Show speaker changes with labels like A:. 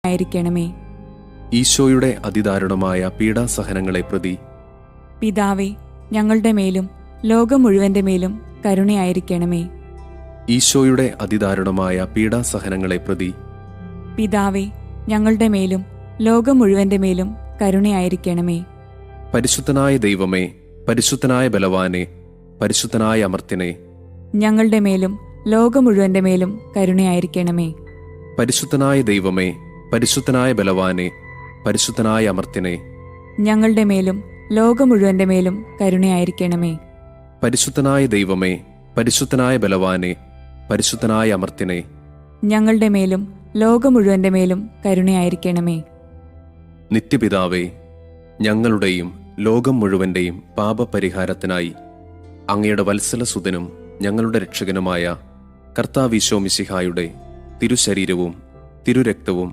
A: ആയിരിക്കണമേ.
B: ഈശോയുടെ അതിദാരുണമായ പീഡാസഹനങ്ങളെ പ്രതി
A: പിതാവേ, ഞങ്ങളുടെ മേലും ലോകം മുഴുവന്റെ മേലും കരുണയായിരിക്കണമേ.
B: ഈശോയുടെ അതിദാരുണമായ പീഡാസഹനങ്ങളെ പ്രതി
A: പിതാവേ, ഞങ്ങളുടെ മേലും ലോകം മുഴുവന്റെ മേലും കരുണയായിരിക്കണമേ.
B: പരിശുദ്ധനായ ദൈവമേ, പരിശുദ്ധനായ ബലവാനെ, പരിശുദ്ധനായ അമർത്തിനെ,
A: ഞങ്ങളുടെ മേലും ലോകം മുഴുവന്റെ മേലും കരുണയായിരിക്കണമേ.
B: പരിശുദ്ധനായ ദൈവമേ, പരിശുദ്ധനായ ബലവാനെ, പരിശുദ്ധനായ അമർത്തിനെ,
A: ഞങ്ങളുടെ മേലും ലോകം മുഴുവന്റെ മേലും കരുണയായിരിക്കണമേ.
B: പരിശുദ്ധനായ ദൈവമേ, പരിശുദ്ധനായ ബലവാനെ, പരിശുദ്ധനായ അമർത്തിനെ,
A: ഞങ്ങളുടെ മേലും ലോകം മുഴുവന്റെ മേലും കരുണയായിരിക്കണമേ.
B: നിത്യപിതാവേ, ഞങ്ങളുടെയും ലോകം മുഴുവന്റെയും പാപപരിഹാരത്തിനായി അങ്ങയുടെ വത്സലസുതനും ഞങ്ങളുടെ രക്ഷകനുമായ കർത്താവീശോ മിശിഹായുടെ തിരുശരീരവും തിരുരക്തവും